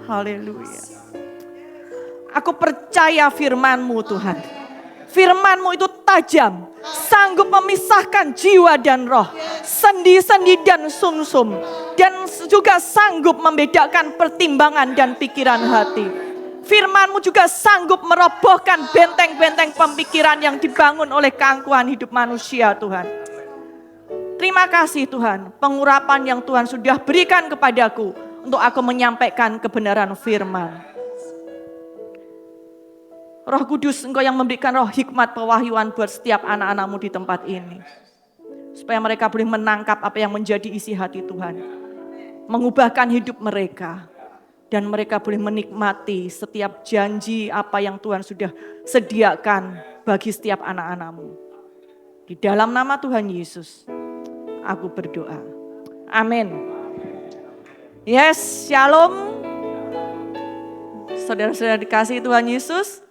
Haleluya. Aku percaya firman-Mu Tuhan. Firman-Mu itu tajam, sanggup memisahkan jiwa dan roh, sendi-sendi dan sumsum, dan juga sanggup membedakan pertimbangan dan pikiran hati. Firman-Mu juga sanggup merobohkan benteng-benteng pemikiran yang dibangun oleh keangkuhan hidup manusia Tuhan. Terima kasih Tuhan, pengurapan yang Tuhan sudah berikan kepadaku untuk aku menyampaikan kebenaran firman. Roh Kudus, Engkau yang memberikan roh hikmat pewahyuan buat setiap anak-anak-Mu di tempat ini. Supaya mereka boleh menangkap apa yang menjadi isi hati Tuhan. Mengubahkan hidup mereka. Dan mereka boleh menikmati setiap janji apa yang Tuhan sudah sediakan bagi setiap anak-anak-Mu. Di dalam nama Tuhan Yesus, aku berdoa. Amin. Yes, shalom. Saudara-saudara dikasihi Tuhan Yesus.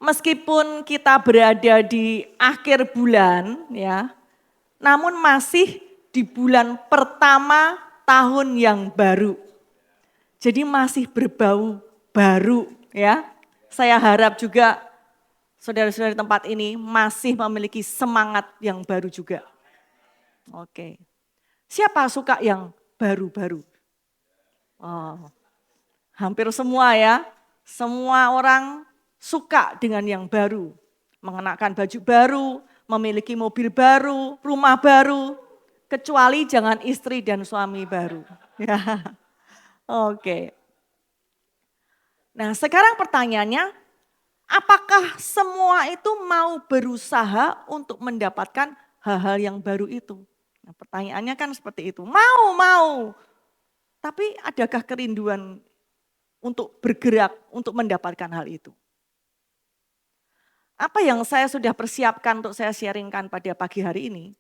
Meskipun kita berada di akhir bulan ya, namun masih di bulan pertama tahun yang baru. Jadi masih berbau baru ya. Saya harap juga saudara-saudara di tempat ini masih memiliki semangat yang baru juga. Oke. Siapa suka yang baru-baru? Oh, hampir semua ya. Semua orang suka dengan yang baru, mengenakan baju baru, memiliki mobil baru, rumah baru, kecuali jangan istri dan suami baru. Ya, oke. Nah sekarang pertanyaannya, apakah semua itu mau berusaha untuk mendapatkan hal-hal yang baru itu? Nah, pertanyaannya kan seperti itu, mau. Tapi adakah kerinduan untuk bergerak, untuk mendapatkan hal itu? Apa yang saya sudah persiapkan untuk saya sharingkan pada pagi hari ini,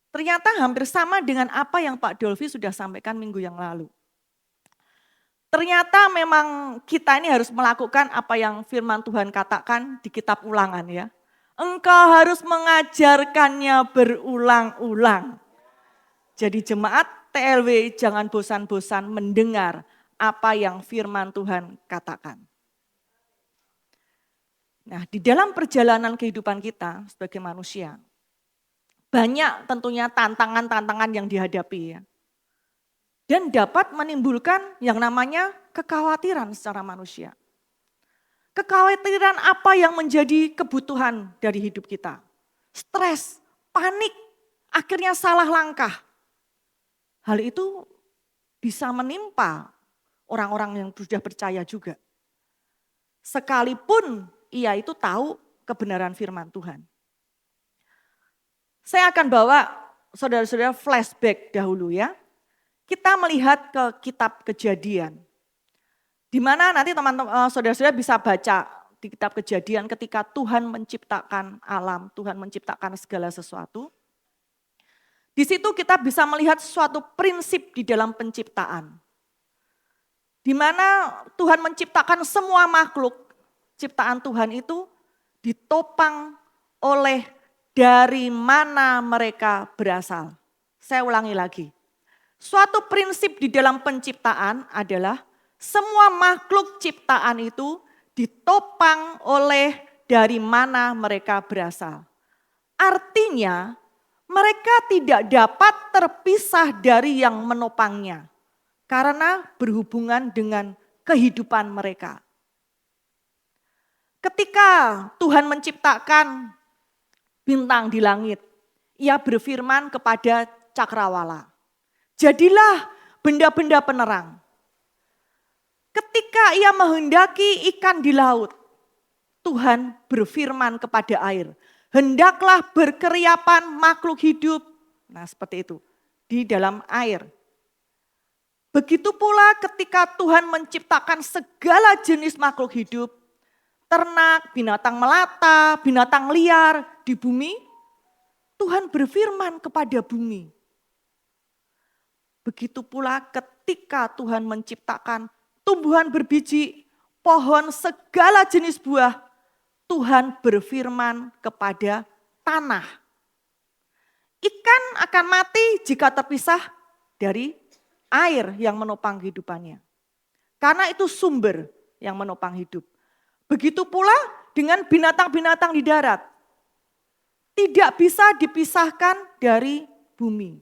ternyata hampir sama dengan apa yang Pak Dolvi sudah sampaikan minggu yang lalu. Ternyata memang kita ini harus melakukan apa yang firman Tuhan katakan di kitab Ulangan ya. Engkau harus mengajarkannya berulang-ulang. Jadi jemaat TLW jangan bosan-bosan mendengar apa yang firman Tuhan katakan. Nah, di dalam perjalanan kehidupan kita sebagai manusia, banyak tentunya tantangan-tantangan yang dihadapi ya. Dan dapat menimbulkan yang namanya kekhawatiran secara manusia. Kekhawatiran apa yang menjadi kebutuhan dari hidup kita. Stres, panik, akhirnya salah langkah. Hal itu bisa menimpa orang-orang yang sudah percaya juga. Sekalipun ia itu tahu kebenaran firman Tuhan. Saya akan bawa saudara-saudara flashback dahulu ya. Kita melihat ke kitab Kejadian. Di mana nanti teman-teman saudara-saudara bisa baca di kitab Kejadian ketika Tuhan menciptakan alam, Tuhan menciptakan segala sesuatu. Di situ kita bisa melihat suatu prinsip di dalam penciptaan. Di mana Tuhan menciptakan semua makhluk. Ciptaan Tuhan itu ditopang oleh dari mana mereka berasal. Saya ulangi lagi. Suatu prinsip di dalam penciptaan adalah semua makhluk ciptaan itu ditopang oleh dari mana mereka berasal. Artinya mereka tidak dapat terpisah dari yang menopangnya. Karena berhubungan dengan kehidupan mereka. Ketika Tuhan menciptakan bintang di langit, ia berfirman kepada cakrawala, jadilah benda-benda penerang. Ketika ia menghendaki ikan di laut, Tuhan berfirman kepada air, hendaklah berkeriapan makhluk hidup. Nah seperti itu, di dalam air. Begitu pula ketika Tuhan menciptakan segala jenis makhluk hidup, ternak, binatang melata, binatang liar di bumi, Tuhan berfirman kepada bumi. Begitu pula ketika Tuhan menciptakan tumbuhan berbiji, pohon segala jenis buah, Tuhan berfirman kepada tanah. Ikan akan mati jika terpisah dari air yang menopang kehidupannya. Karena itu sumber yang menopang hidup. Begitu pula dengan binatang-binatang di darat. Tidak bisa dipisahkan dari bumi.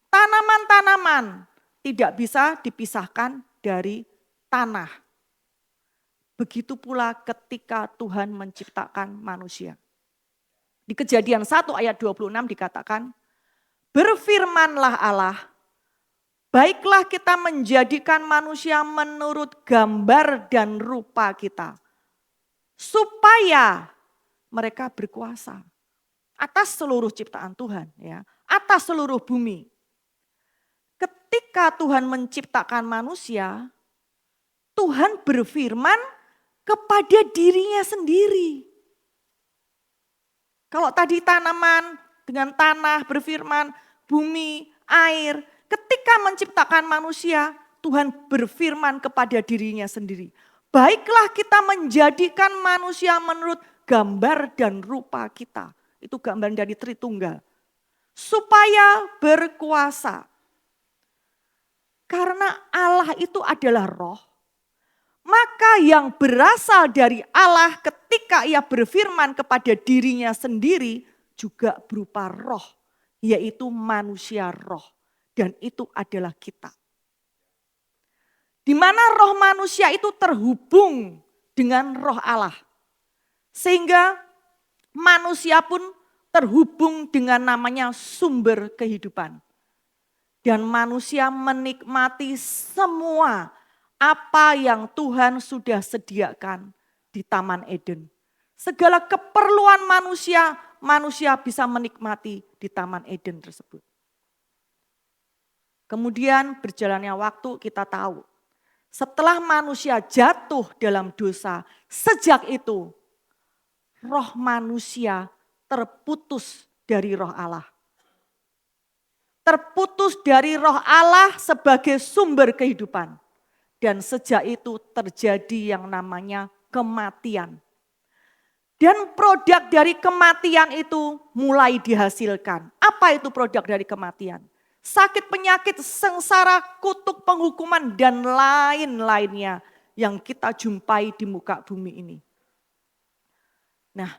Tanaman-tanaman tidak bisa dipisahkan dari tanah. Begitu pula ketika Tuhan menciptakan manusia. Di Kejadian 1 ayat 26 dikatakan, berfirmanlah Allah, baiklah kita menjadikan manusia menurut gambar dan rupa kita, supaya mereka berkuasa atas seluruh ciptaan Tuhan, ya, atas seluruh bumi. Ketika Tuhan menciptakan manusia, Tuhan berfirman kepada dirinya sendiri. Kalau tadi tanaman dengan tanah berfirman, bumi, air. Ketika menciptakan manusia, Tuhan berfirman kepada dirinya sendiri. Baiklah kita menjadikan manusia menurut gambar dan rupa kita. Itu gambar dari Tritunggal. Supaya berkuasa. Karena Allah itu adalah roh. Maka yang berasal dari Allah ketika ia berfirman kepada dirinya sendiri juga berupa roh, yaitu manusia roh. Dan itu adalah kita. Di mana roh manusia itu terhubung dengan roh Allah. Sehingga manusia pun terhubung dengan namanya sumber kehidupan. Dan manusia menikmati semua apa yang Tuhan sudah sediakan di Taman Eden. Segala keperluan manusia, manusia bisa menikmati di Taman Eden tersebut. Kemudian berjalannya waktu kita tahu, setelah manusia jatuh dalam dosa, sejak itu roh manusia terputus dari roh Allah. Terputus dari roh Allah sebagai sumber kehidupan. Dan sejak itu terjadi yang namanya kematian. Dan produk dari kematian itu mulai dihasilkan. Apa itu produk dari kematian? Sakit, penyakit, sengsara, kutuk, penghukuman, dan lain-lainnya yang kita jumpai di muka bumi ini. Nah,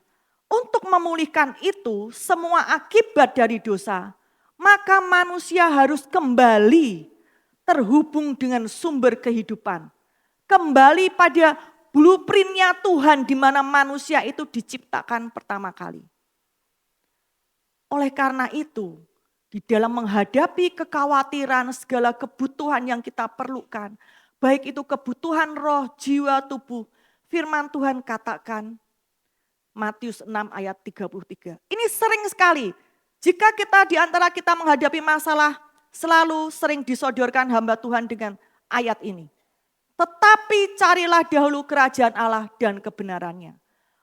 untuk memulihkan itu semua akibat dari dosa, maka manusia harus kembali terhubung dengan sumber kehidupan. Kembali pada blueprint-nya Tuhan di mana manusia itu diciptakan pertama kali. Oleh karena itu, di dalam menghadapi kekhawatiran segala kebutuhan yang kita perlukan, baik itu kebutuhan roh, jiwa, tubuh, firman Tuhan katakan, Matius 6 ayat 33. Ini sering sekali, jika kita di antara kita menghadapi masalah, selalu sering disodorkan hamba Tuhan dengan ayat ini. Tetapi carilah dahulu kerajaan Allah dan kebenarannya.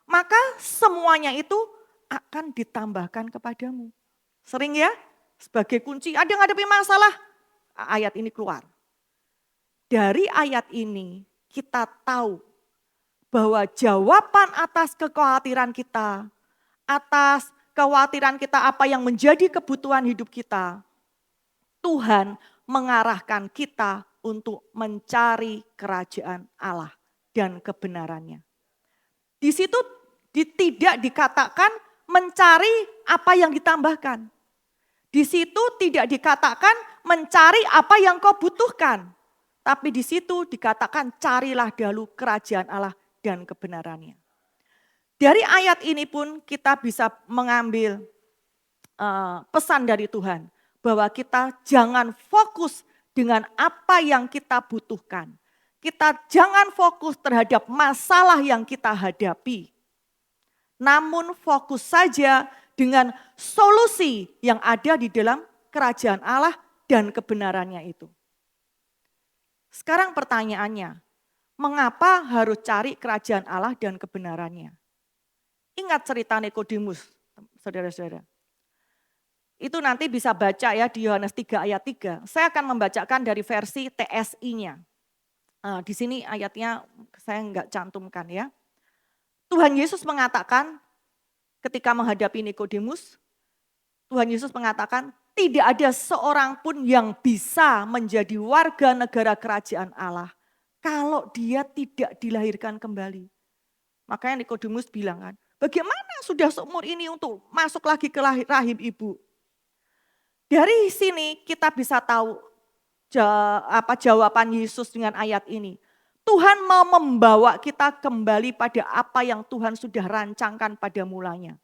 Maka semuanya itu akan ditambahkan kepadamu. Sering ya, sebagai kunci, ada yang hadapi masalah, ayat ini keluar. Dari ayat ini kita tahu bahwa jawaban atas kekhawatiran kita, atas kekhawatiran kita apa yang menjadi kebutuhan hidup kita, Tuhan mengarahkan kita untuk mencari kerajaan Allah dan kebenarannya. Di situ tidak dikatakan mencari apa yang ditambahkan. Di situ tidak dikatakan mencari apa yang kau butuhkan. Tapi di situ dikatakan carilah dahulu kerajaan Allah dan kebenarannya. Dari ayat ini pun kita bisa mengambil pesan dari Tuhan. Bahwa kita jangan fokus dengan apa yang kita butuhkan. Kita jangan fokus terhadap masalah yang kita hadapi. Namun fokus saja dengan solusi yang ada di dalam kerajaan Allah dan kebenarannya itu. Sekarang pertanyaannya, mengapa harus cari kerajaan Allah dan kebenarannya? Ingat cerita Nikodemus, saudara-saudara. Itu nanti bisa baca ya di Yohanes 3 ayat 3. Saya akan membacakan dari versi TSI-nya. Di sini ayatnya saya enggak cantumkan ya. Tuhan Yesus mengatakan ketika menghadapi Nikodemus, Tuhan Yesus mengatakan, tidak ada seorang pun yang bisa menjadi warga negara kerajaan Allah kalau dia tidak dilahirkan kembali. Makanya Nikodemus bilang kan, bagaimana sudah seumur ini untuk masuk lagi ke rahim ibu? Dari sini kita bisa tahu jawaban Yesus dengan ayat ini. Tuhan mau membawa kita kembali pada apa yang Tuhan sudah rancangkan pada mulanya.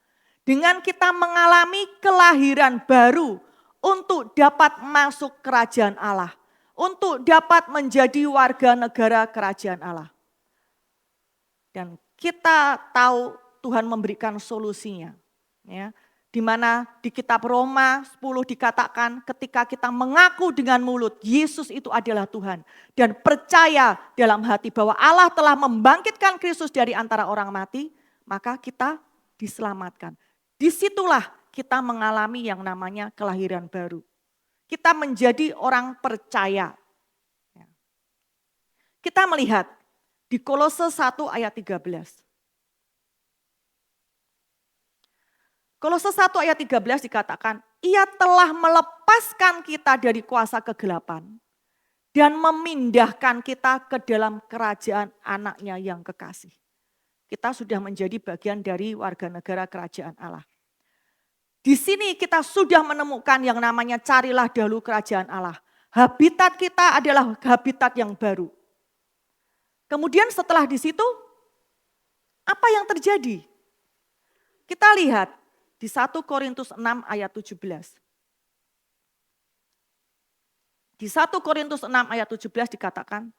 Dengan kita mengalami kelahiran baru untuk dapat masuk kerajaan Allah. Untuk dapat menjadi warga negara kerajaan Allah. Dan kita tahu Tuhan memberikan solusinya. Ya, di mana di kitab Roma 10 dikatakan ketika kita mengaku dengan mulut Yesus itu adalah Tuhan. Dan percaya dalam hati bahwa Allah telah membangkitkan Kristus dari antara orang mati, maka kita diselamatkan. Disitulah kita mengalami yang namanya kelahiran baru. Kita menjadi orang percaya. Kita melihat di Kolose 1 ayat 13. Kolose 1 ayat 13 dikatakan, ia telah melepaskan kita dari kuasa kegelapan dan memindahkan kita ke dalam kerajaan anaknya yang kekasih. Kita sudah menjadi bagian dari warga negara kerajaan Allah. Di sini kita sudah menemukan yang namanya carilah dahulu kerajaan Allah. Habitat kita adalah habitat yang baru. Kemudian setelah di situ, apa yang terjadi? Kita lihat di 1 Korintus 6 ayat 17. Di 1 Korintus 6 ayat 17 dikatakan,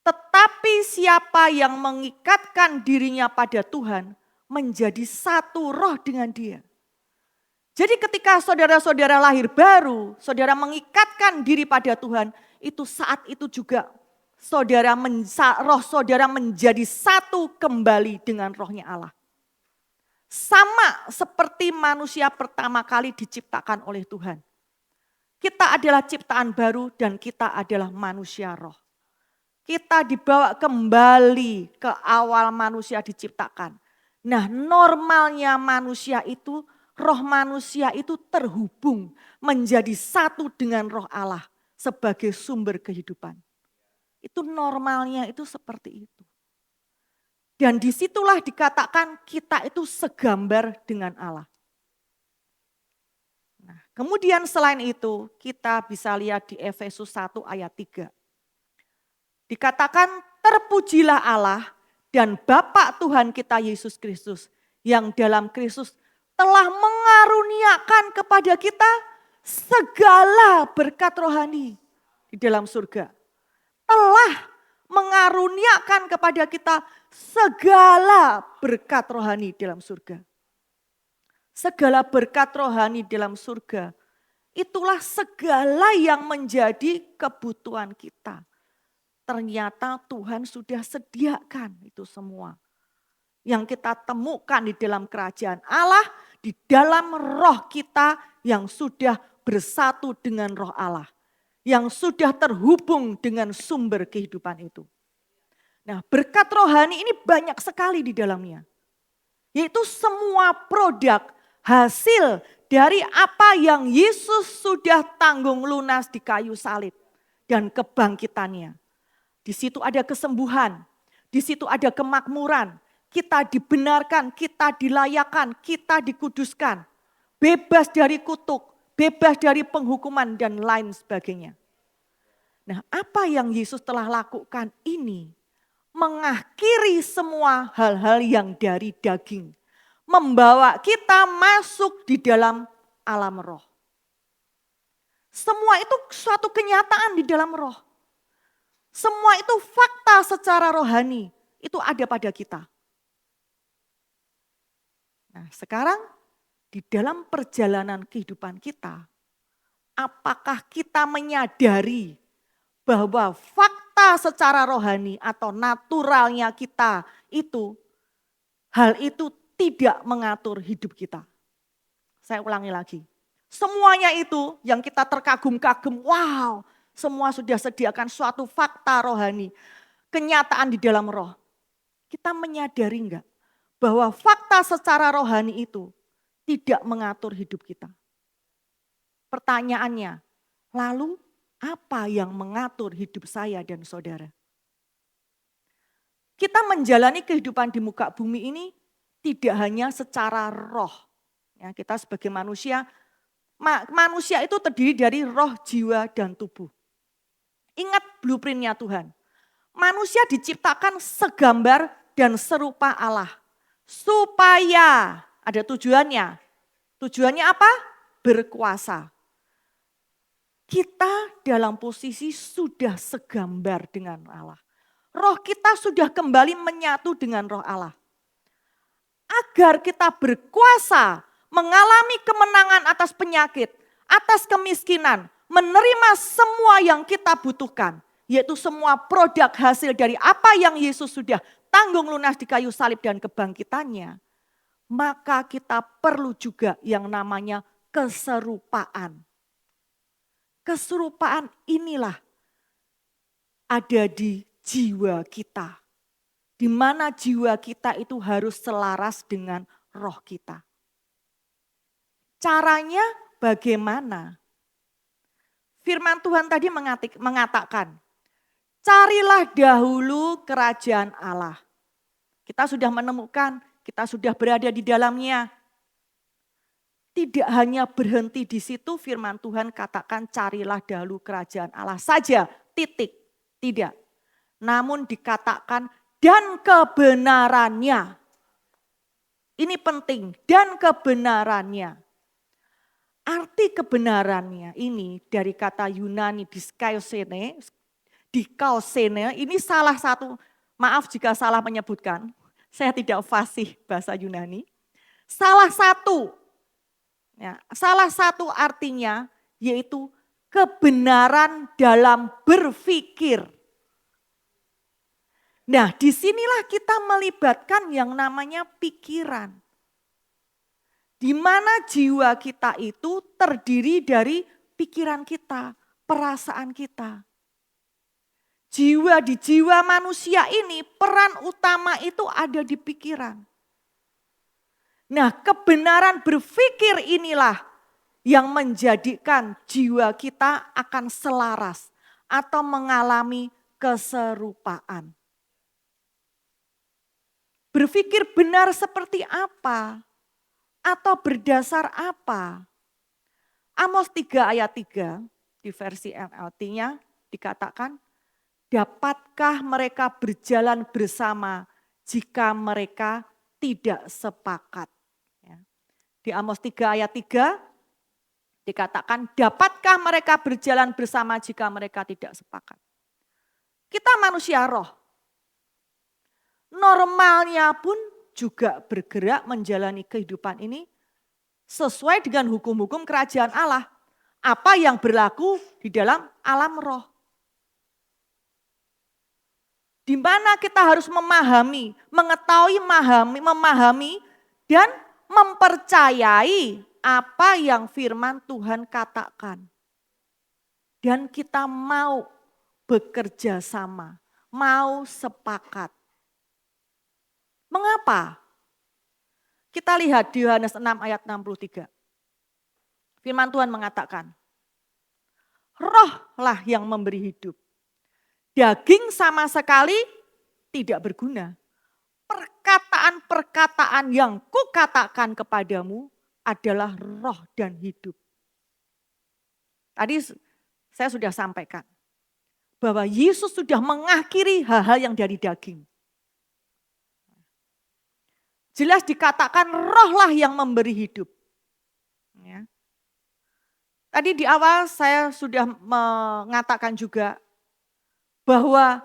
tetapi siapa yang mengikatkan dirinya pada Tuhan menjadi satu roh dengan dia. Jadi ketika saudara-saudara lahir baru, saudara mengikatkan diri pada Tuhan, itu saat itu juga roh saudara menjadi satu kembali dengan rohnya Allah. Sama seperti manusia pertama kali diciptakan oleh Tuhan. Kita adalah ciptaan baru dan kita adalah manusia roh. Kita dibawa kembali ke awal manusia diciptakan. Nah, normalnya manusia itu, roh manusia itu terhubung menjadi satu dengan roh Allah sebagai sumber kehidupan. Itu normalnya itu seperti itu. Dan disitulah dikatakan kita itu segambar dengan Allah. Nah, kemudian selain itu kita bisa lihat di Efesus 1 ayat 3. Dikatakan terpujilah Allah dan Bapa Tuhan kita Yesus Kristus yang dalam Kristus telah mengaruniakan kepada kita segala berkat rohani di dalam surga. Telah mengaruniakan kepada kita segala berkat rohani dalam surga. Segala berkat rohani dalam surga, itulah segala yang menjadi kebutuhan kita. Ternyata Tuhan sudah sediakan itu semua. Yang kita temukan di dalam kerajaan Allah, di dalam roh kita yang sudah bersatu dengan roh Allah. Yang sudah terhubung dengan sumber kehidupan itu. Nah, berkat rohani ini banyak sekali di dalamnya. Yaitu semua produk hasil dari apa yang Yesus sudah tanggung lunas di kayu salib dan kebangkitannya. Di situ ada kesembuhan, di situ ada kemakmuran, kita dibenarkan, kita dilayakan, kita dikuduskan, bebas dari kutuk, bebas dari penghukuman dan lain sebagainya. Nah, apa yang Yesus telah lakukan ini mengakhiri semua hal-hal yang dari daging, membawa kita masuk di dalam alam roh. Semua itu suatu kenyataan di dalam roh. Semua itu fakta secara rohani, itu ada pada kita. Nah, sekarang di dalam perjalanan kehidupan kita, apakah kita menyadari bahwa fakta secara rohani atau naturalnya kita itu, hal itu tidak mengatur hidup kita. Saya ulangi lagi. Semuanya itu yang kita terkagum-kagum, wow, semua sudah sediakan suatu fakta rohani, kenyataan di dalam roh. Kita menyadari enggak bahwa fakta secara rohani itu tidak mengatur hidup kita. Pertanyaannya, lalu apa yang mengatur hidup saya dan saudara? Kita menjalani kehidupan di muka bumi ini tidak hanya secara roh. Ya, kita sebagai manusia, manusia itu terdiri dari roh, jiwa, dan tubuh. Ingat blueprintnya Tuhan. Manusia diciptakan segambar dan serupa Allah. Supaya ada tujuannya. Tujuannya apa? Berkuasa. Kita dalam posisi sudah segambar dengan Allah. Roh kita sudah kembali menyatu dengan roh Allah. Agar kita berkuasa mengalami kemenangan atas penyakit, atas kemiskinan, menerima semua yang kita butuhkan. Yaitu semua produk hasil dari apa yang Yesus sudah tanggung lunas di kayu salib dan kebangkitannya. Maka kita perlu juga yang namanya keserupaan. Keserupaan inilah ada di jiwa kita. Di mana jiwa kita itu harus selaras dengan roh kita. Caranya bagaimana? Firman Tuhan tadi mengatakan, carilah dahulu kerajaan Allah. Kita sudah menemukan, kita sudah berada di dalamnya. Tidak hanya berhenti di situ, firman Tuhan katakan carilah dahulu kerajaan Allah saja, titik. Tidak. Namun dikatakan dan kebenarannya. Ini penting, dan kebenarannya. Arti kebenarannya ini dari kata Yunani dikaosene, ini salah satu, maaf jika salah menyebutkan, saya tidak fasih bahasa Yunani. Salah satu artinya yaitu kebenaran dalam berpikir. Nah, disinilah kita melibatkan yang namanya pikiran. Di mana jiwa kita itu terdiri dari pikiran kita, perasaan kita. Di jiwa manusia ini peran utama itu ada di pikiran. Nah, kebenaran berpikir inilah yang menjadikan jiwa kita akan selaras atau mengalami keserupaan. Berpikir benar seperti apa? Atau berdasar apa? Amos 3 ayat 3 di versi NLT-nya dikatakan, dapatkah mereka berjalan bersama jika mereka tidak sepakat? Di Amos 3 ayat 3 dikatakan, dapatkah mereka berjalan bersama jika mereka tidak sepakat? Kita manusia roh. Normalnya pun juga bergerak menjalani kehidupan ini sesuai dengan hukum-hukum kerajaan Allah. Apa yang berlaku di dalam alam roh. Di mana kita harus memahami, mengetahui, memahami dan mempercayai apa yang firman Tuhan katakan. Dan kita mau bekerja sama, mau sepakat. Mengapa? Kita lihat di Yohanes 6 ayat 63. Firman Tuhan mengatakan, rohlah yang memberi hidup. Daging sama sekali tidak berguna. Perkataan-perkataan yang kukatakan kepadamu adalah roh dan hidup. Tadi saya sudah sampaikan bahwa Yesus sudah mengakhiri hal-hal yang dari daging. Jelas dikatakan rohlah yang memberi hidup. Ya. Tadi di awal saya sudah mengatakan juga bahwa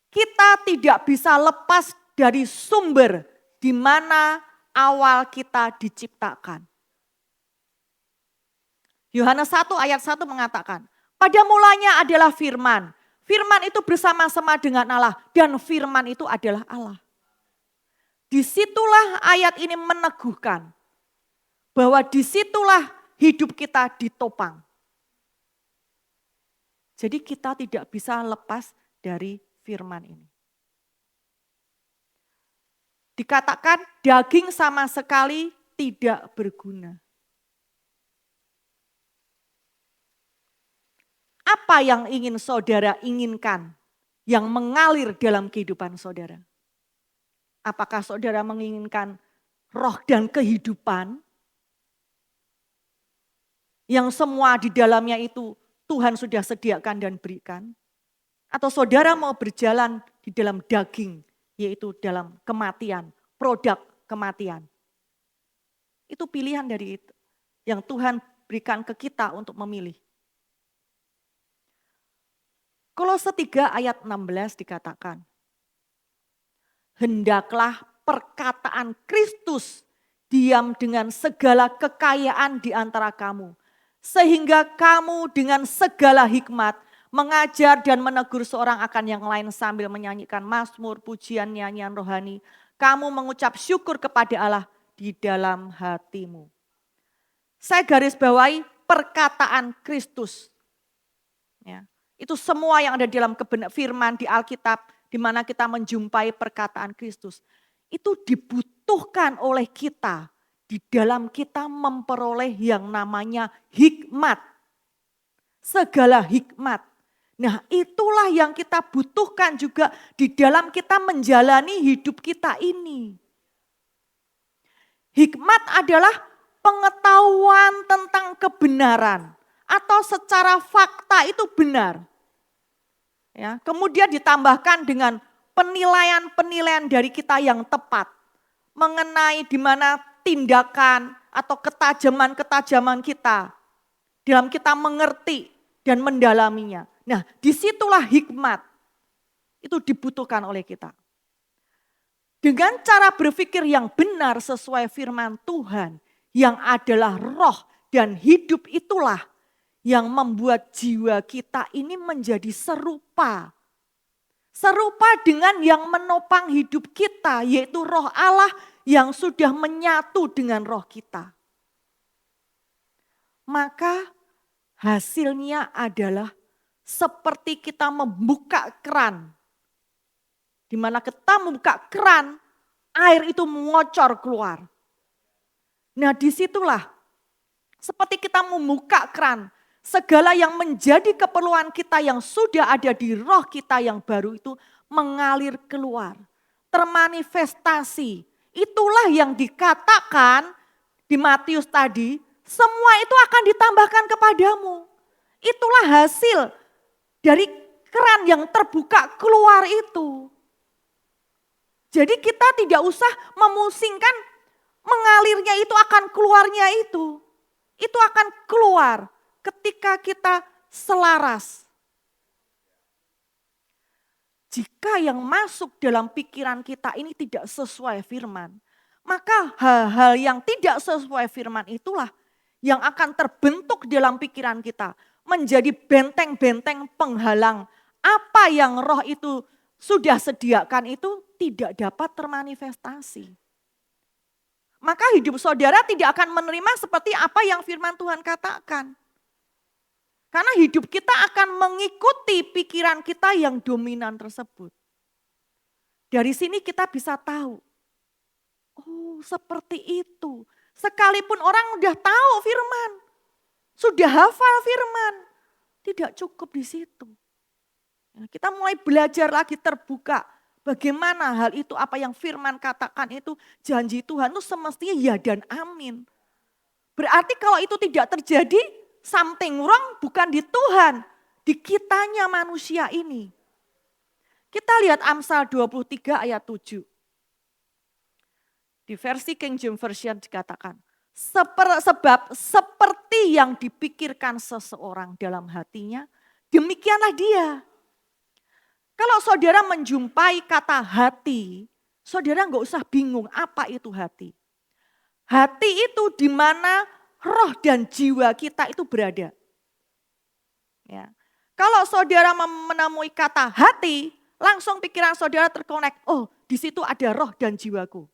kita tidak bisa lepas dari sumber di mana awal kita diciptakan. Yohanes 1 ayat 1 mengatakan, pada mulanya adalah firman. Firman itu bersama-sama dengan Allah dan firman itu adalah Allah. Disitulah ayat ini meneguhkan bahwa disitulah hidup kita ditopang. Jadi kita tidak bisa lepas dari firman ini. Dikatakan daging sama sekali tidak berguna. Apa yang ingin saudara inginkan yang mengalir dalam kehidupan saudara? Apakah saudara menginginkan roh dan kehidupan yang semua di dalamnya itu Tuhan sudah sediakan dan berikan? Atau saudara mau berjalan di dalam daging, yaitu dalam kematian, produk kematian? Itu pilihan dari itu yang Tuhan berikan ke kita untuk memilih. Kolose 3 ayat 16 dikatakan, hendaklah perkataan Kristus diam dengan segala kekayaan di antara kamu, sehingga kamu dengan segala hikmat mengajar dan menegur seorang akan yang lain sambil menyanyikan mazmur, pujian, nyanyian rohani. Kamu mengucap syukur kepada Allah di dalam hatimu. Saya garis bawahi perkataan Kristus. Ya. Itu semua yang ada di dalam firman di Alkitab, di mana kita menjumpai perkataan Kristus. Itu dibutuhkan oleh kita di dalam kita memperoleh yang namanya hikmat. Segala hikmat. Nah, itulah yang kita butuhkan juga di dalam kita menjalani hidup kita ini. Hikmat adalah pengetahuan tentang kebenaran atau secara fakta itu benar. Ya, kemudian ditambahkan dengan penilaian-penilaian dari kita yang tepat mengenai di mana tindakan atau ketajaman-ketajaman kita dalam kita mengerti dan mendalaminya. Nah, disitulah hikmat itu dibutuhkan oleh kita. Dengan cara berpikir yang benar sesuai firman Tuhan yang adalah roh dan hidup, itulah yang membuat jiwa kita ini menjadi serupa. Serupa dengan yang menopang hidup kita, yaitu roh Allah yang sudah menyatu dengan roh kita. Maka hasilnya adalah seperti kita membuka keran. Di mana kita membuka keran, air itu mengocor keluar. Nah, disitulah seperti kita membuka keran, segala yang menjadi keperluan kita yang sudah ada di roh kita yang baru itu mengalir keluar. Termanifestasi. Itulah yang dikatakan di Matius tadi, semua itu akan ditambahkan kepadamu. Itulah hasil dari keran yang terbuka keluar itu. Jadi kita tidak usah memusingkan mengalirnya itu akan keluarnya itu. Itu akan keluar ketika kita selaras. Jika yang masuk dalam pikiran kita ini tidak sesuai firman, maka hal-hal yang tidak sesuai firman itulah yang akan terbentuk dalam pikiran kita. Menjadi benteng-benteng penghalang. Apa yang roh itu sudah sediakan itu tidak dapat termanifestasi. Maka hidup saudara tidak akan menerima seperti apa yang firman Tuhan katakan. Karena hidup kita akan mengikuti pikiran kita yang dominan tersebut. Dari sini kita bisa tahu, oh seperti itu. Sekalipun orang udah tahu firman, sudah hafal firman, tidak cukup di situ. Kita mulai belajar lagi terbuka. Bagaimana hal itu, apa yang firman katakan itu, janji Tuhan itu semestinya ya dan amin. Berarti kalau itu tidak terjadi, something wrong bukan di Tuhan, di kitanya manusia ini. Kita lihat Amsal 23 ayat 7. Di versi King James Version dikatakan, sebab seperti yang dipikirkan seseorang dalam hatinya, demikianlah dia. Kalau saudara menjumpai kata hati, saudara nggak usah bingung apa itu hati. Hati itu di mana roh dan jiwa kita itu berada. Ya. Kalau saudara menemui kata hati, langsung pikiran saudara terkonek. Oh, di situ ada roh dan jiwaku.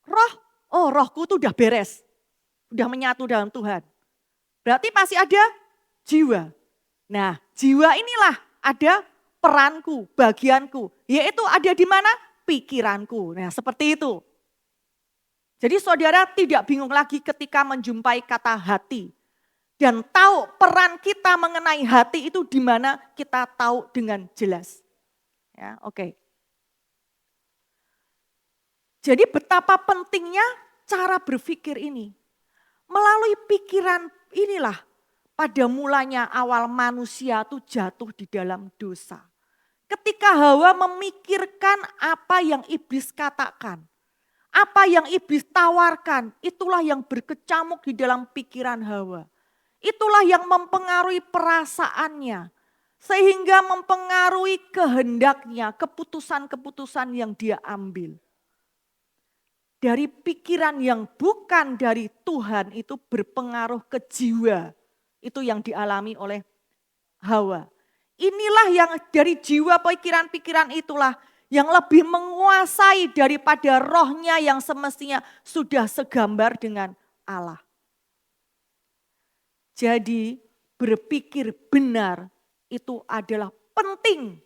Roh, oh rohku itu udah beres. Udah menyatu dalam Tuhan. Berarti masih ada jiwa. Nah, jiwa inilah ada peranku, bagianku. Yaitu ada di mana? Pikiranku. Nah, seperti itu. Jadi saudara tidak bingung lagi ketika menjumpai kata hati. dan tahu peran kita mengenai hati itu di mana kita tahu dengan jelas. Ya, oke. Jadi betapa pentingnya cara berpikir ini. Melalui pikiran inilah pada mulanya awal manusia itu jatuh di dalam dosa. Ketika Hawa memikirkan apa yang iblis katakan, apa yang iblis tawarkan, itulah yang berkecamuk di dalam pikiran Hawa. Itulah yang mempengaruhi perasaannya, sehingga mempengaruhi kehendaknya, keputusan-keputusan yang dia ambil. Dari pikiran yang bukan dari Tuhan itu berpengaruh ke jiwa. Itu yang dialami oleh Hawa. Inilah yang dari jiwa pikiran-pikiran itulah yang lebih menguasai daripada rohnya yang semestinya sudah segambar dengan Allah. Jadi berpikir benar itu adalah penting.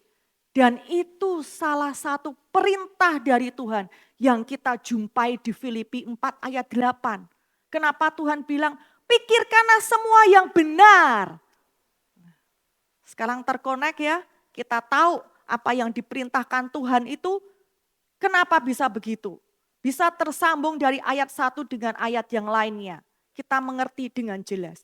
Dan itu salah satu perintah dari Tuhan yang kita jumpai di Filipi 4 ayat 8. Kenapa Tuhan bilang, pikirkanlah semua yang benar. Sekarang terkonek ya, kita tahu apa yang diperintahkan Tuhan itu kenapa bisa begitu. Bisa tersambung dari ayat 1 dengan ayat yang lainnya. Kita mengerti dengan jelas.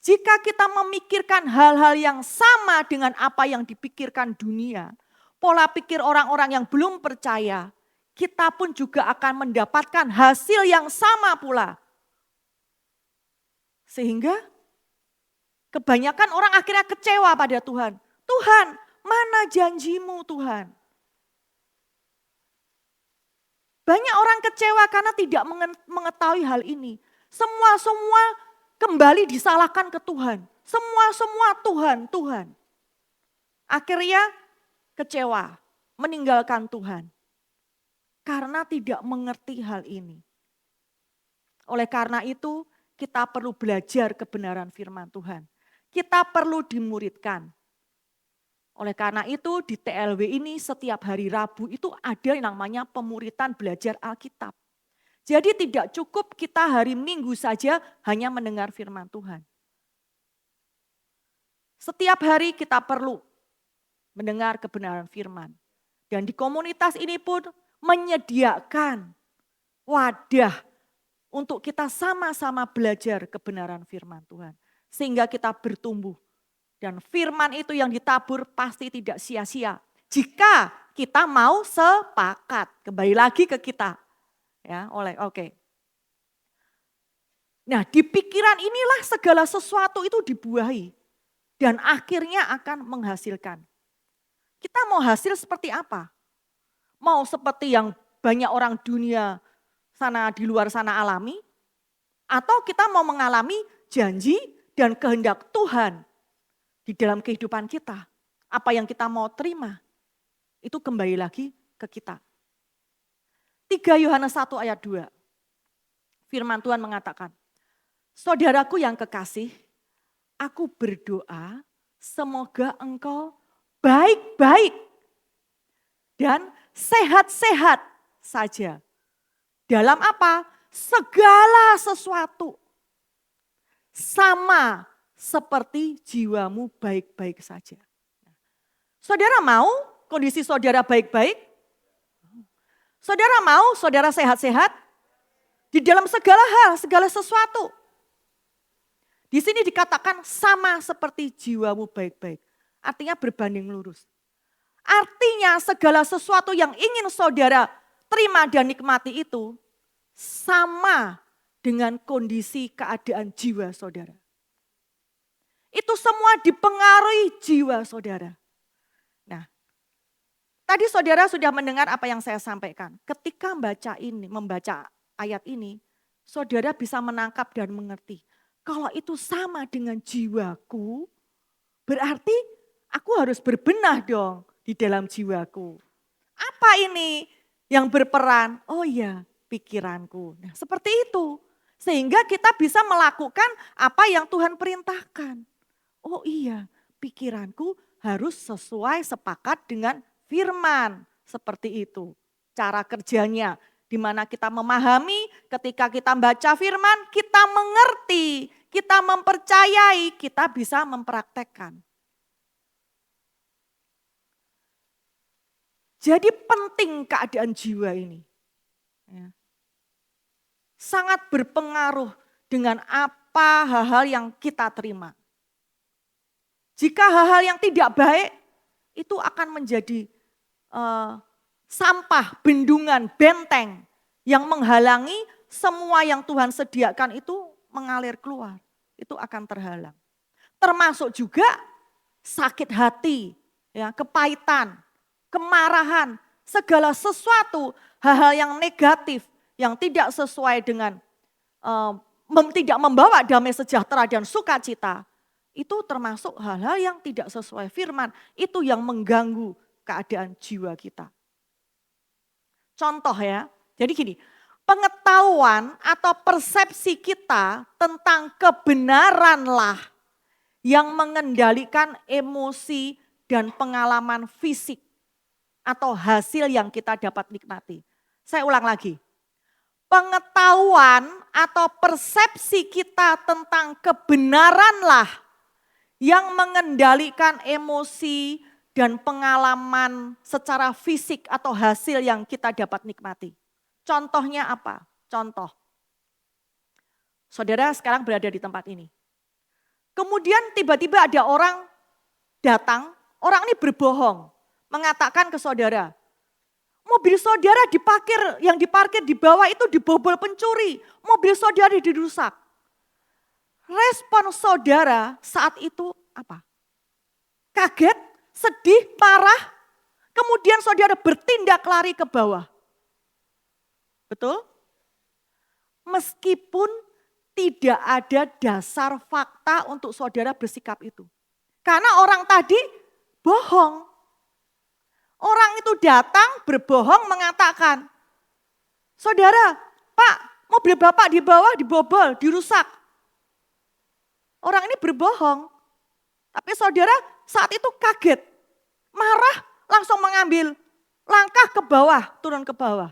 Jika kita memikirkan hal-hal yang sama dengan apa yang dipikirkan dunia, pola pikir orang-orang yang belum percaya, kita pun juga akan mendapatkan hasil yang sama pula. Sehingga kebanyakan orang akhirnya kecewa pada Tuhan. Tuhan, mana janjimu Tuhan? Banyak orang kecewa karena tidak mengetahui hal ini. Semua kembali disalahkan ke Tuhan. Semua Tuhan. Akhirnya kecewa, meninggalkan Tuhan. Karena tidak mengerti hal ini. Oleh karena itu, kita perlu belajar kebenaran firman Tuhan. Kita perlu dimuridkan. Oleh karena itu di TLW ini setiap hari Rabu itu ada yang namanya pemuritan belajar Alkitab. Jadi tidak cukup kita hari Minggu saja hanya mendengar firman Tuhan. Setiap hari kita perlu mendengar kebenaran firman. Dan di komunitas ini pun menyediakan wadah untuk kita sama-sama belajar kebenaran firman Tuhan. Sehingga kita bertumbuh. Dan firman itu yang ditabur pasti tidak sia-sia. Jika kita mau sepakat. Kembali lagi ke kita. Ya, oke. Nah, di pikiran inilah segala sesuatu itu dibuahi dan akhirnya akan menghasilkan. Kita mau hasil seperti apa? Mau seperti yang banyak orang dunia sana di luar sana alami? Atau kita mau mengalami janji dan kehendak Tuhan di dalam kehidupan kita? Apa yang kita mau terima? Itu kembali lagi ke kita. 3 Yohanes 1 ayat 2. Firman Tuhan mengatakan, saudaraku yang kekasih, aku berdoa semoga engkau baik-baik dan sehat-sehat saja. Dalam apa? Segala sesuatu. Sama seperti jiwamu baik-baik saja. Saudara mau kondisi saudara baik-baik? Saudara mau saudara sehat-sehat? Di dalam segala hal, segala sesuatu. Di sini dikatakan sama seperti jiwamu baik-baik. Artinya berbanding lurus. Artinya segala sesuatu yang ingin saudara terima dan nikmati itu sama dengan kondisi keadaan jiwa saudara. Itu semua dipengaruhi jiwa saudara. Nah, tadi saudara sudah mendengar apa yang saya sampaikan. Ketika membaca ayat ini, saudara bisa menangkap dan mengerti. Kalau itu sama dengan jiwaku, berarti aku harus berbenah dong di dalam jiwaku. Apa ini yang berperan? Oh iya, pikiranku. Nah, seperti itu. Sehingga kita bisa melakukan apa yang Tuhan perintahkan. Oh iya, pikiranku harus sesuai sepakat dengan firman. Seperti itu cara kerjanya. Di mana kita memahami ketika kita baca firman, kita mengerti. kita mempercayai, kita bisa mempraktekkan. Jadi penting keadaan jiwa ini. Ya. Sangat berpengaruh dengan apa hal-hal yang kita terima. Jika hal-hal yang tidak baik, itu akan menjadi sampah, bendungan, benteng yang menghalangi semua yang Tuhan sediakan itu mengalir keluar. Itu akan terhalang. Termasuk juga sakit hati, ya, kepahitan, kemarahan, segala sesuatu, hal-hal yang negatif, yang tidak sesuai dengan, tidak membawa damai sejahtera dan sukacita, itu termasuk hal-hal yang tidak sesuai firman, itu yang mengganggu keadaan jiwa kita. Contoh ya, jadi gini, pengetahuan atau persepsi kita tentang kebenaranlah yang mengendalikan emosi dan pengalaman fisik atau hasil yang kita dapat nikmati. Saya ulang lagi. Pengetahuan atau persepsi kita tentang kebenaranlah yang mengendalikan emosi dan pengalaman secara fisik atau hasil yang kita dapat nikmati. Contohnya apa? Contoh. Saudara sekarang berada di tempat ini. Kemudian tiba-tiba ada orang datang, orang ini berbohong. Mengatakan ke saudara, mobil saudara yang diparkir di bawah itu dibobol pencuri. Mobil saudara dirusak. Respon saudara saat itu apa? Kaget, sedih, marah. Kemudian saudara bertindak lari ke bawah. Betul? Meskipun tidak ada dasar fakta untuk saudara bersikap itu. Karena orang tadi bohong. Orang itu datang berbohong mengatakan, saudara, Pak, mobil Bapak di bawah dibobol, dirusak. Orang ini berbohong. Tapi saudara saat itu kaget, marah, langsung mengambil langkah ke bawah, turun ke bawah.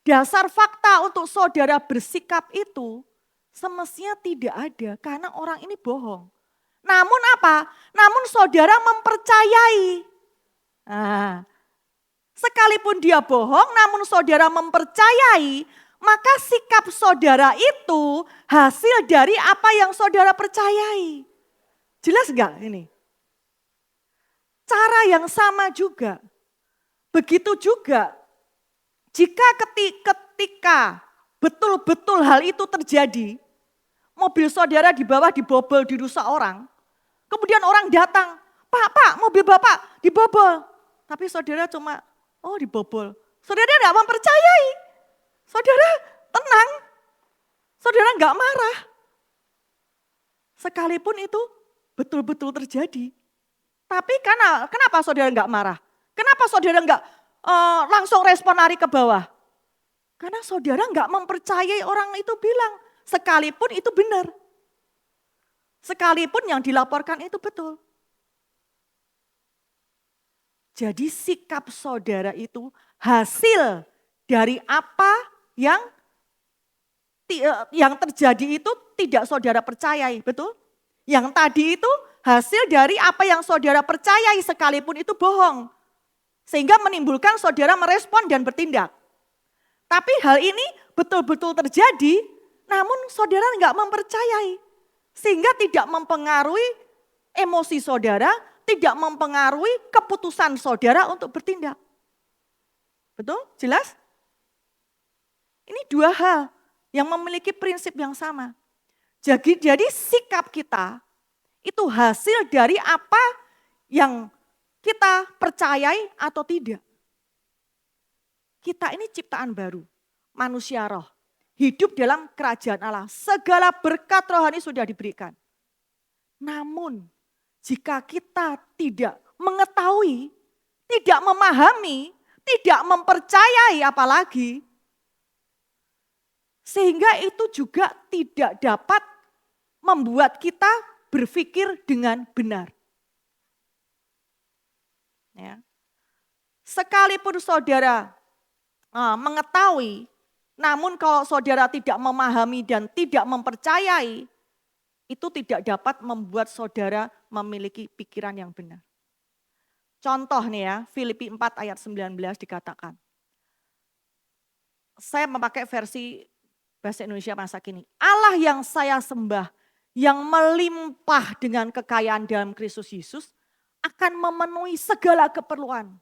Dasar fakta untuk saudara bersikap itu semestinya tidak ada karena orang ini bohong. Namun apa? Namun saudara mempercayai. Nah, sekalipun dia bohong namun saudara mempercayai, maka sikap saudara itu hasil dari apa yang saudara percayai. Jelas enggak ini? Cara yang sama juga. Begitu juga jika ketika betul-betul hal itu terjadi, mobil saudara di bawah dibobol, dirusak orang, kemudian orang datang, Pak, mobil Bapak dibobol. Tapi saudara cuma, oh dibobol. Saudara tidak mempercayai. Saudara tenang. Saudara enggak marah. Sekalipun itu betul-betul terjadi. Tapi kenapa saudara enggak marah? Kenapa saudara enggak langsung respon lari ke bawah? Karena saudara enggak mempercayai orang itu bilang, sekalipun itu benar. Sekalipun yang dilaporkan itu betul. Jadi sikap saudara itu hasil dari apa yang terjadi itu tidak saudara percayai, betul? Yang tadi itu hasil dari apa yang saudara percayai sekalipun itu bohong. Sehingga menimbulkan saudara merespon dan bertindak. Tapi hal ini betul-betul terjadi, namun saudara enggak mempercayai. Sehingga tidak mempengaruhi emosi saudara, tidak mempengaruhi keputusan saudara untuk bertindak. Betul? Jelas? Ini dua hal yang memiliki prinsip yang sama. Jadi sikap kita itu hasil dari apa yang kita percayai atau tidak. Kita ini ciptaan baru, manusia roh. Hidup dalam kerajaan Allah. Segala berkat rohani sudah diberikan. Namun jika kita tidak mengetahui, tidak memahami, tidak mempercayai apalagi, sehingga itu juga tidak dapat membuat kita berpikir dengan benar. Ya. Sekalipun saudara mengetahui Namun kalau saudara tidak memahami dan tidak mempercayai, itu tidak dapat membuat saudara memiliki pikiran yang benar. Contoh nih ya, Filipi 4 ayat 19 dikatakan. Saya memakai versi bahasa Indonesia masa kini. Allah yang saya sembah, yang melimpah dengan kekayaan dalam Kristus Yesus, akan memenuhi segala keperluan.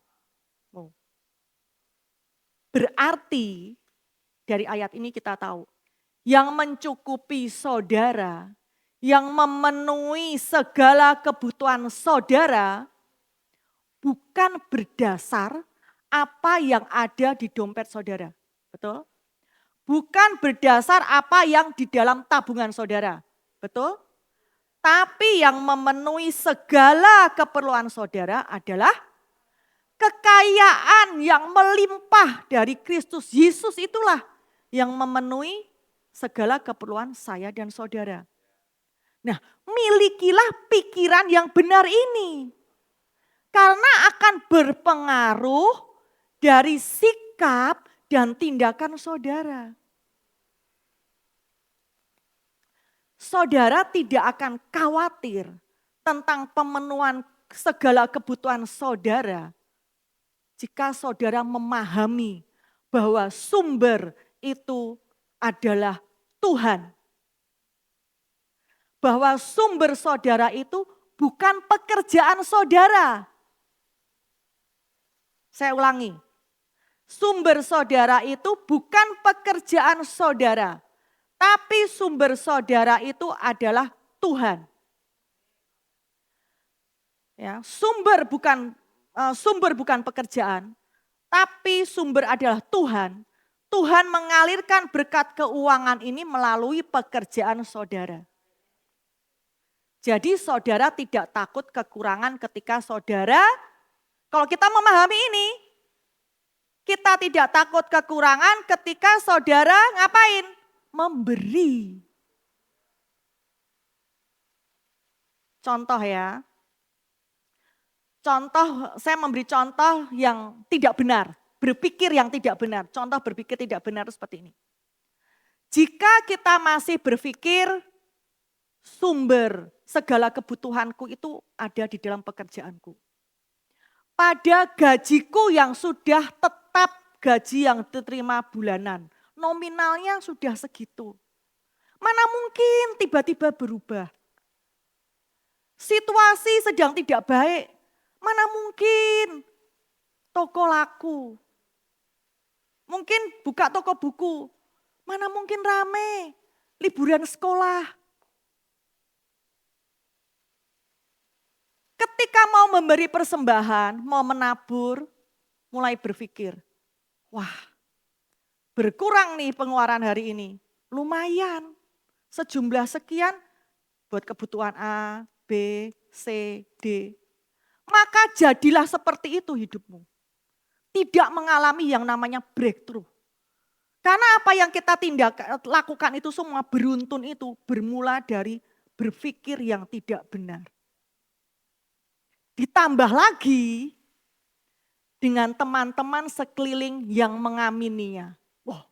Berarti dari ayat ini kita tahu, yang mencukupi saudara, yang memenuhi segala kebutuhan saudara, bukan berdasar apa yang ada di dompet saudara. Betul? Bukan berdasar apa yang di dalam tabungan saudara. Betul? Tapi yang memenuhi segala keperluan saudara adalah kekayaan yang melimpah dari Kristus Yesus, itulah yang memenuhi segala keperluan saya dan saudara. Nah, milikilah pikiran yang benar ini. Karena akan berpengaruh dari sikap dan tindakan saudara. Saudara tidak akan khawatir tentang pemenuhan segala kebutuhan saudara jika saudara memahami bahwa sumber itu adalah Tuhan. Bahwa sumber saudara itu bukan pekerjaan saudara. Saya ulangi. Sumber saudara itu bukan pekerjaan saudara. Tapi sumber saudara itu adalah Tuhan. Ya, sumber bukan pekerjaan, tapi sumber adalah Tuhan. Tuhan mengalirkan berkat keuangan ini melalui pekerjaan saudara. Jadi saudara tidak takut kekurangan ketika saudara, kalau kita memahami ini, kita tidak takut kekurangan ketika saudara ngapain? Memberi. Contoh ya. Saya memberi contoh yang tidak benar. Berpikir yang tidak benar. Contoh berpikir tidak benar seperti ini. Jika kita masih berpikir sumber segala kebutuhanku itu ada di dalam pekerjaanku. Pada gajiku yang sudah tetap gaji yang diterima bulanan. Nominalnya sudah segitu. Mana mungkin tiba-tiba berubah. Situasi sedang tidak baik. Mana mungkin toko laku. Mungkin buka toko buku. Mana mungkin rame. Liburan sekolah. Ketika mau memberi persembahan, mau menabur, mulai berpikir, wah berkurang nih pengeluaran hari ini. Lumayan, sejumlah sekian buat kebutuhan A, B, C, D. Maka jadilah seperti itu hidupmu. Tidak mengalami yang namanya breakthrough. Karena apa yang kita lakukan itu semua beruntun itu bermula dari berpikir yang tidak benar. Ditambah lagi dengan teman-teman sekeliling yang mengamininya. Wah,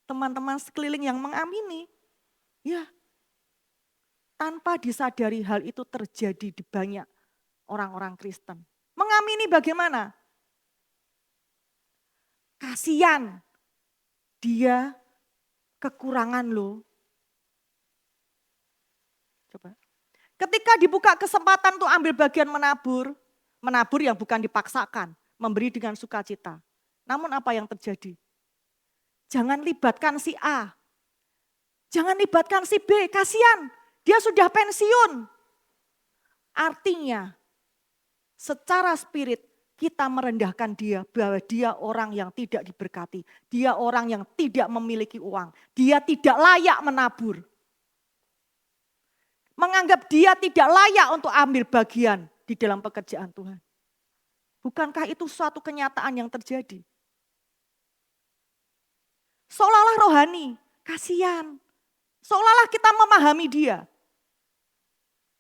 teman-teman sekeliling yang mengamini. Ya, tanpa disadari hal itu terjadi di banyak orang-orang Kristen. Mengamini bagaimana? Kasihan, dia kekurangan loh. Coba. Ketika dibuka kesempatan untuk ambil bagian menabur yang bukan dipaksakan, memberi dengan sukacita. Namun apa yang terjadi? Jangan libatkan si A, jangan libatkan si B, kasihan, dia sudah pensiun. Artinya, secara spirit kita merendahkan dia bahwa dia orang yang tidak diberkati. Dia orang yang tidak memiliki uang. Dia tidak layak menabur. Menganggap dia tidak layak untuk ambil bagian di dalam pekerjaan Tuhan. Bukankah itu suatu kenyataan yang terjadi? Seolah-olah rohani, kasihan. Seolah-olah kita memahami dia.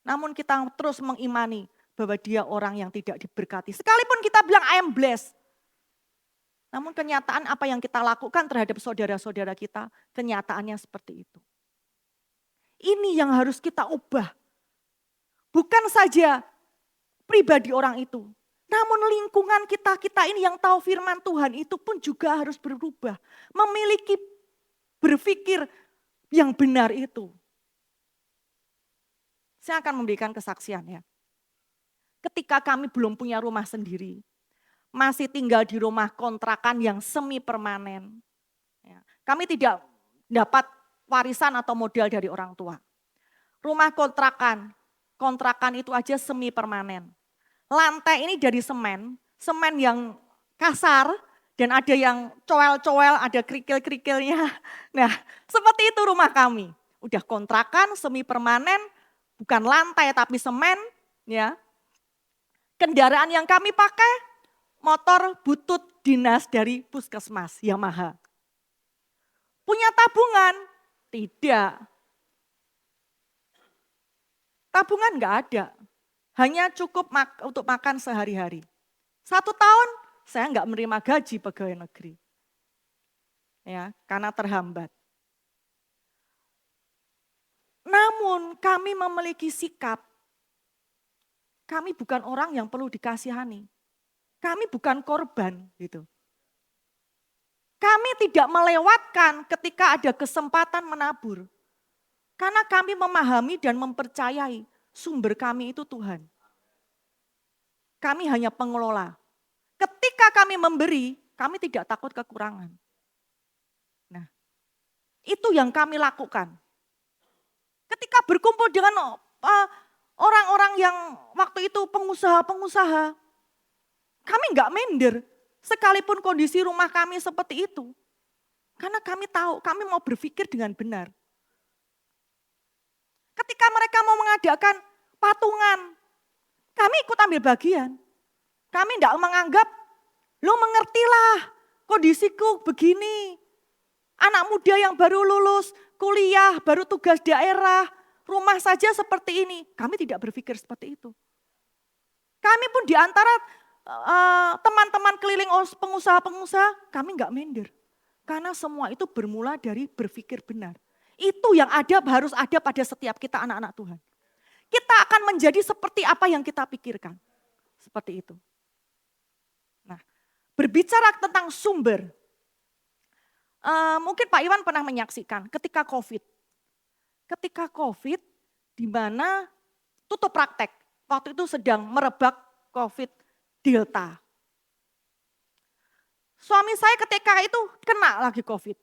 Namun kita terus mengimani bahwa dia orang yang tidak diberkati. Sekalipun kita bilang I am blessed. Namun kenyataan apa yang kita lakukan terhadap saudara-saudara kita, kenyataannya seperti itu. Ini yang harus kita ubah. Bukan saja pribadi orang itu, namun lingkungan kita ini yang tahu firman Tuhan itu pun juga harus berubah. Memiliki berpikir yang benar itu. Saya akan memberikan kesaksian ya. Ketika kami belum punya rumah sendiri, masih tinggal di rumah kontrakan yang semi permanen. Kami tidak dapat warisan atau modal dari orang tua. Rumah kontrakan itu aja semi permanen. Lantai ini dari semen yang kasar dan ada yang coel-coel, ada kerikil-kerikilnya. Nah, seperti itu rumah kami. Udah kontrakan semi permanen, bukan lantai tapi semen, ya. Kendaraan yang kami pakai motor butut dinas dari Puskesmas Yamaha. Punya tabungan? Tidak. Tabungan enggak ada. Hanya cukup untuk makan sehari-hari. 1 tahun saya enggak menerima gaji pegawai negeri. Ya, karena terhambat. Namun kami memiliki sikap. Kami bukan orang yang perlu dikasihani. Kami bukan korban gitu. Kami tidak melewatkan ketika ada kesempatan menabur. Karena kami memahami dan mempercayai sumber kami itu Tuhan. Kami hanya pengelola. Ketika kami memberi, kami tidak takut kekurangan. Nah, itu yang kami lakukan. Ketika berkumpul dengan orang-orang yang waktu itu pengusaha-pengusaha, kami enggak minder. Sekalipun kondisi rumah kami seperti itu. Karena kami tahu, kami mau berpikir dengan benar. Ketika mereka mau mengadakan patungan, kami ikut ambil bagian. Kami tidak menganggap, lo mengertilah kondisiku begini. Anak muda yang baru lulus, kuliah, baru tugas daerah, rumah saja seperti ini. Kami tidak berpikir seperti itu. Kami pun di antara teman-teman keliling pengusaha-pengusaha, kami enggak minder. Karena semua itu bermula dari berpikir benar. Itu yang harus ada pada setiap kita anak-anak Tuhan. Kita akan menjadi seperti apa yang kita pikirkan. Seperti itu. Nah, berbicara tentang sumber. Mungkin Pak Iwan pernah menyaksikan ketika COVID. Ketika COVID di mana tutup praktek. Waktu itu sedang merebak COVID Delta. Suami saya ketika itu kena lagi COVID.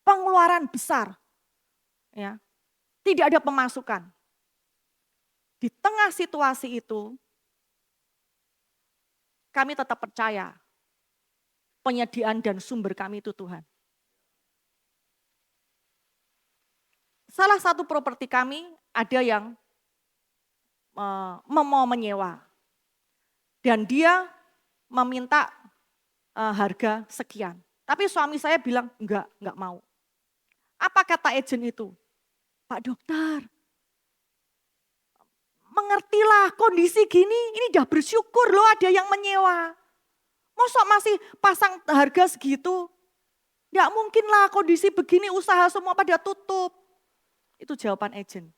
Pengeluaran besar. Ya. Tidak ada pemasukan. Di tengah situasi itu, kami tetap percaya penyediaan dan sumber kami itu Tuhan. Salah satu properti kami ada yang mau menyewa. Dan dia meminta harga sekian. Tapi suami saya bilang enggak mau. Apa kata agen itu? Pak dokter, mengertilah kondisi gini, ini udah bersyukur loh ada yang menyewa. Masa masih pasang harga segitu? Enggak mungkin lah kondisi begini usaha semua pada tutup. Itu jawaban agen.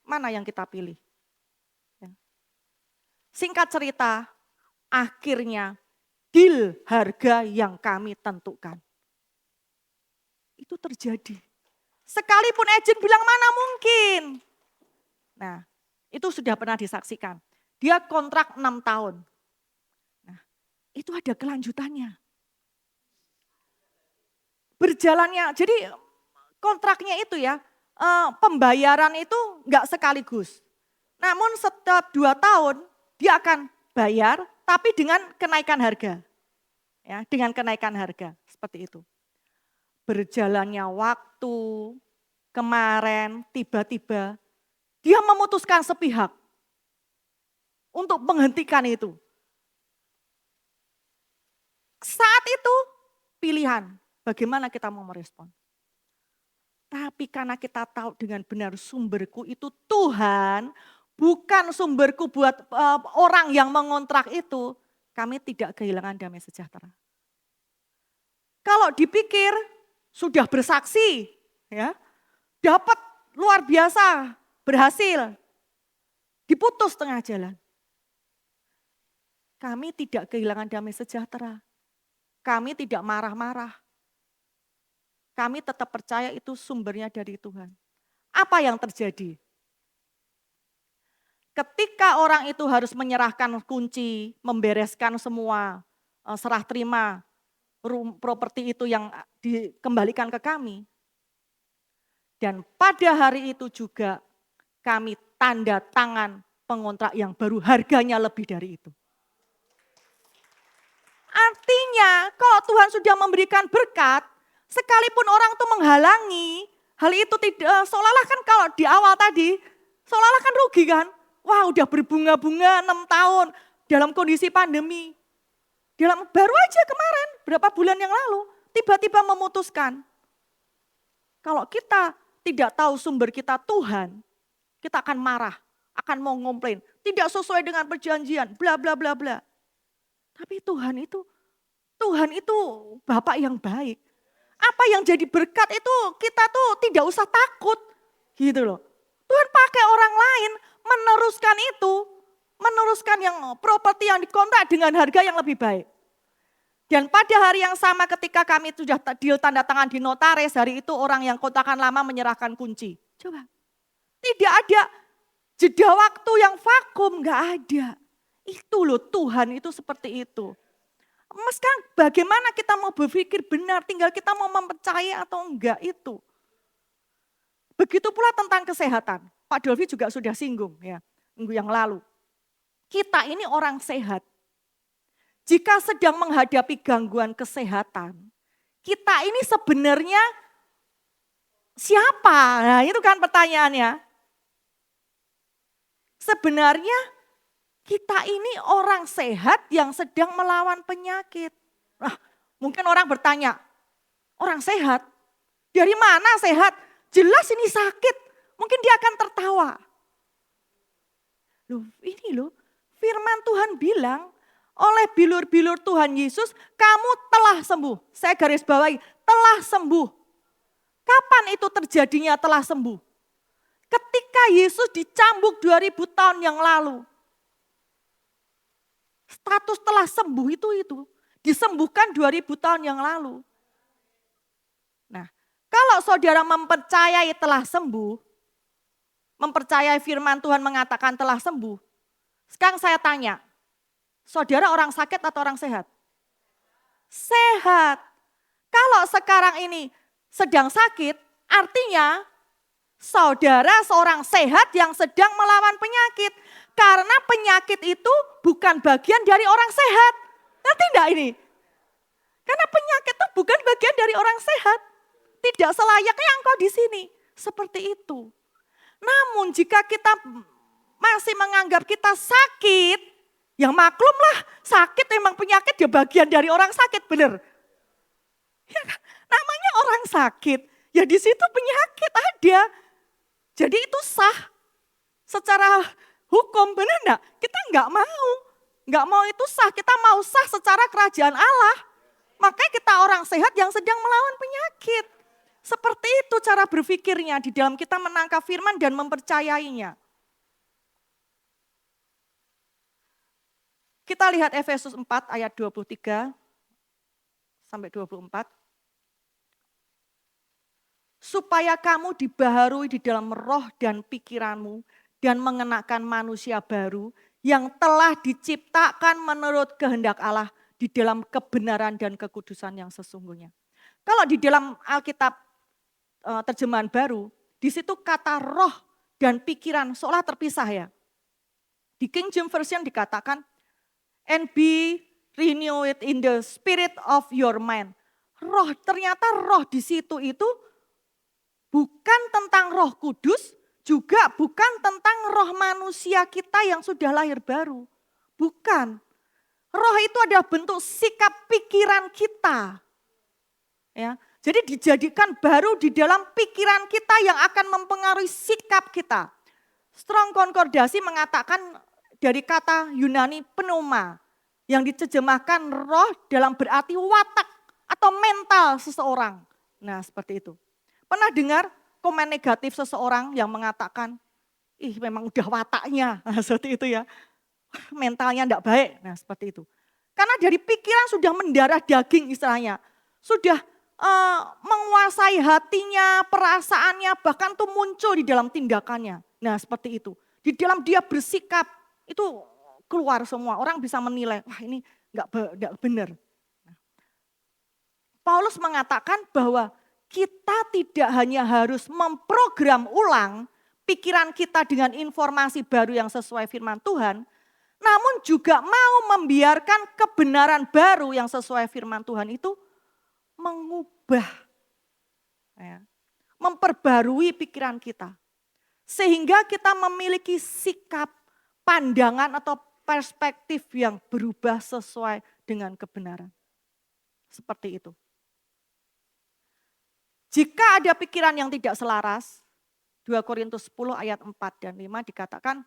Mana yang kita pilih? Singkat cerita, akhirnya deal harga yang kami tentukan. Itu terjadi. Sekalipun agen bilang mana mungkin. Nah, itu sudah pernah disaksikan. Dia kontrak 6 tahun. Nah, itu ada kelanjutannya. Berjalannya, jadi kontraknya itu ya, pembayaran itu enggak sekaligus. Namun setiap 2 tahun, dia akan bayar, tapi dengan kenaikan harga. Ya, dengan kenaikan harga, seperti itu. Berjalannya waktu, kemarin tiba-tiba dia memutuskan sepihak untuk menghentikan itu. Saat itu pilihan, bagaimana kita mau merespon. Tapi karena kita tahu dengan benar sumberku itu Tuhan, bukan sumberku buat orang yang mengontrak itu. kami tidak kehilangan damai sejahtera. Kalau dipikir sudah bersaksi, ya, dapat luar biasa, berhasil, diputus tengah jalan. Kami tidak kehilangan damai sejahtera. Kami tidak marah-marah. Kami tetap percaya itu sumbernya dari Tuhan. Apa yang terjadi? Ketika orang itu harus menyerahkan kunci, membereskan semua, serah terima properti itu yang dikembalikan ke kami. Dan pada hari itu juga kami tanda tangan pengontrak yang baru, harganya lebih dari itu. Artinya kalau Tuhan sudah memberikan berkat, sekalipun orang itu menghalangi, hal itu tidak, seolah-olah kan kalau di awal tadi, seolah-olah kan rugi kan. Wah udah berbunga-bunga 6 tahun dalam kondisi pandemi. Baru aja kemarin, berapa bulan yang lalu, tiba-tiba memutuskan. Kalau kita tidak tahu sumber kita Tuhan, kita akan marah, akan mau ngomplain. Tidak sesuai dengan perjanjian, bla bla bla bla. Tapi Tuhan itu Bapak yang baik. Apa yang jadi berkat itu kita tuh tidak usah takut gitu loh. Tuhan pakai orang lain meneruskan itu, meneruskan yang properti yang dikontrak dengan harga yang lebih baik. Dan pada hari yang sama ketika kami sudah deal tanda tangan di notaris, hari itu orang yang kontrakan lama menyerahkan kunci. Coba, tidak ada jeda waktu yang vakum, gak ada. Itu loh Tuhan itu seperti itu. Mas kan bagaimana kita mau berpikir benar, tinggal kita mau mempercayai atau enggak itu. Begitu pula tentang kesehatan. Pak Dolvi juga sudah singgung ya minggu yang lalu. Kita ini orang sehat. Jika sedang menghadapi gangguan kesehatan, kita ini sebenarnya siapa? Nah itu kan pertanyaannya. Sebenarnya kita ini orang sehat yang sedang melawan penyakit. Nah, mungkin orang bertanya, orang sehat? Dari mana sehat? Jelas ini sakit. Mungkin dia akan tertawa. Loh, ini loh, firman Tuhan bilang, oleh bilur-bilur Tuhan Yesus, kamu telah sembuh. Saya garis bawahi, telah sembuh. Kapan itu terjadinya telah sembuh? Ketika Yesus dicambuk 2000 tahun yang lalu. Status telah sembuh itu disembuhkan 2000 tahun yang lalu. Nah, kalau saudara mempercayai telah sembuh, mempercayai firman Tuhan mengatakan telah sembuh, sekarang saya tanya, saudara orang sakit atau orang sehat? Sehat. Kalau sekarang ini sedang sakit, artinya saudara seorang sehat yang sedang melawan penyakit. Karena penyakit itu bukan bagian dari orang sehat. Ngerti enggak ini? Karena penyakit itu bukan bagian dari orang sehat. Tidak selayaknya engkau di sini. Seperti itu. Namun jika kita masih menganggap kita sakit, ya maklumlah sakit emang penyakit ya bagian dari orang sakit, benar? Ya, namanya orang sakit, ya di situ penyakit ada. Jadi itu sah secara hukum, benar enggak? Kita enggak mau itu sah, kita mau sah secara kerajaan Allah. Makanya kita orang sehat yang sedang melawan penyakit. Seperti itu cara berpikirnya di dalam kita menangkap firman dan mempercayainya. Kita lihat Efesus 4 ayat 23 sampai 24. Supaya kamu dibaharui di dalam roh dan pikiranmu dan mengenakan manusia baru yang telah diciptakan menurut kehendak Allah di dalam kebenaran dan kekudusan yang sesungguhnya. Kalau di dalam Alkitab terjemahan baru, di situ kata roh dan pikiran seolah terpisah ya. Di King James Version dikatakan, and be renewed in the spirit of your mind. Roh, ternyata roh di situ itu bukan tentang Roh Kudus, juga bukan tentang roh manusia kita yang sudah lahir baru. Bukan. Roh itu adalah bentuk sikap pikiran kita. Ya, jadi dijadikan baru di dalam pikiran kita yang akan mempengaruhi sikap kita. Strong Concordasi mengatakan dari kata Yunani pneuma. Yang diterjemahkan roh dalam berarti watak atau mental seseorang. Nah seperti itu. Pernah dengar komen negatif seseorang yang mengatakan, ih memang udah wataknya, nah, seperti itu ya. Mentalnya enggak baik, nah seperti itu. Karena dari pikiran sudah mendarah daging istilahnya. Sudah menguasai hatinya, perasaannya, bahkan tuh muncul di dalam tindakannya. Nah seperti itu. Di dalam dia bersikap, itu keluar semua. Orang bisa menilai, wah ini enggak benar. Paulus mengatakan bahwa kita tidak hanya harus memprogram ulang pikiran kita dengan informasi baru yang sesuai firman Tuhan, namun juga mau membiarkan kebenaran baru yang sesuai firman Tuhan itu mengubah, ya, memperbarui pikiran kita. Sehingga kita memiliki sikap, pandangan atau perspektif yang berubah sesuai dengan kebenaran. Seperti itu. Jika ada pikiran yang tidak selaras, 2 Korintus 10 ayat 4 dan 5 dikatakan,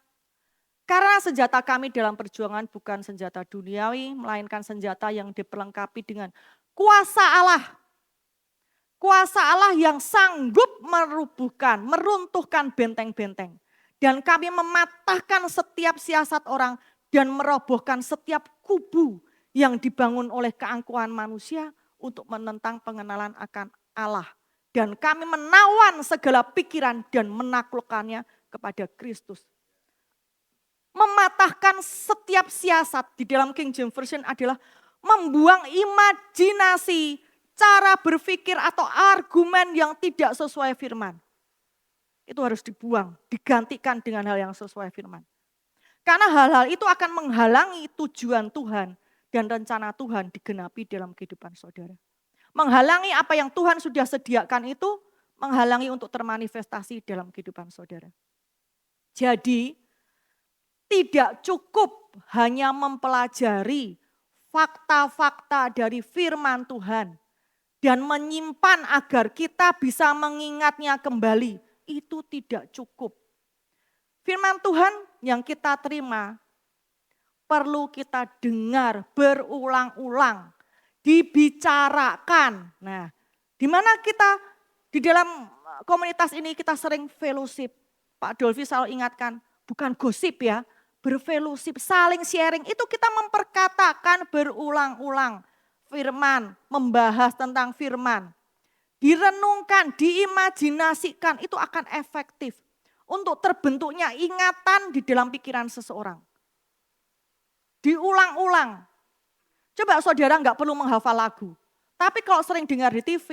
karena senjata kami dalam perjuangan bukan senjata duniawi, melainkan senjata yang diperlengkapi dengan kuasa Allah. Kuasa Allah yang sanggup merubuhkan, meruntuhkan benteng-benteng. Dan kami mematahkan setiap siasat orang dan merobohkan setiap kubu yang dibangun oleh keangkuhan manusia untuk menentang pengenalan akan Allah. Dan kami menawan segala pikiran dan menaklukkannya kepada Kristus. Mematahkan setiap siasat di dalam King James Version adalah membuang imajinasi, cara berpikir atau argumen yang tidak sesuai firman. Itu harus dibuang, digantikan dengan hal yang sesuai firman. Karena hal-hal itu akan menghalangi tujuan Tuhan dan rencana Tuhan digenapi dalam kehidupan saudara. Menghalangi apa yang Tuhan sudah sediakan itu, menghalangi untuk termanifestasi dalam kehidupan saudara. Jadi, tidak cukup hanya mempelajari fakta-fakta dari firman Tuhan dan menyimpan agar kita bisa mengingatnya kembali. Itu tidak cukup. Firman Tuhan yang kita terima perlu kita dengar berulang-ulang. Dibicarakan. Nah, di mana kita di dalam komunitas ini kita sering fellowship. Pak Dolvi selalu ingatkan, bukan gosip ya, berfellowship, saling sharing. Itu kita memperkatakan berulang-ulang firman, membahas tentang firman. Direnungkan, diimajinasikan, itu akan efektif untuk terbentuknya ingatan di dalam pikiran seseorang. Diulang-ulang. Coba saudara nggak perlu menghafal lagu. Tapi kalau sering dengar di TV,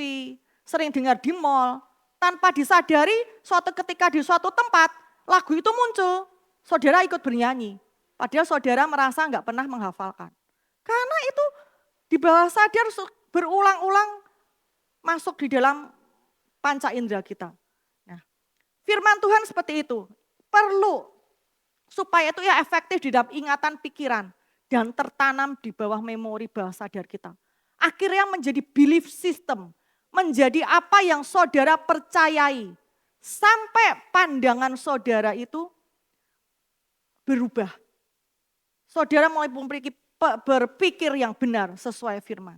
sering dengar di mall, tanpa disadari suatu ketika di suatu tempat, lagu itu muncul. Saudara ikut bernyanyi. Padahal saudara merasa nggak pernah menghafalkan. Karena itu di bawah sadar berulang-ulang masuk di dalam panca indera kita. Nah, firman Tuhan seperti itu. Perlu supaya itu ya efektif di dalam ingatan pikiran. Dan tertanam di bawah memori bawah sadar kita. Akhirnya menjadi belief system. Menjadi apa yang saudara percayai. Sampai pandangan saudara itu berubah. Saudara mulai berpikir yang benar sesuai firman.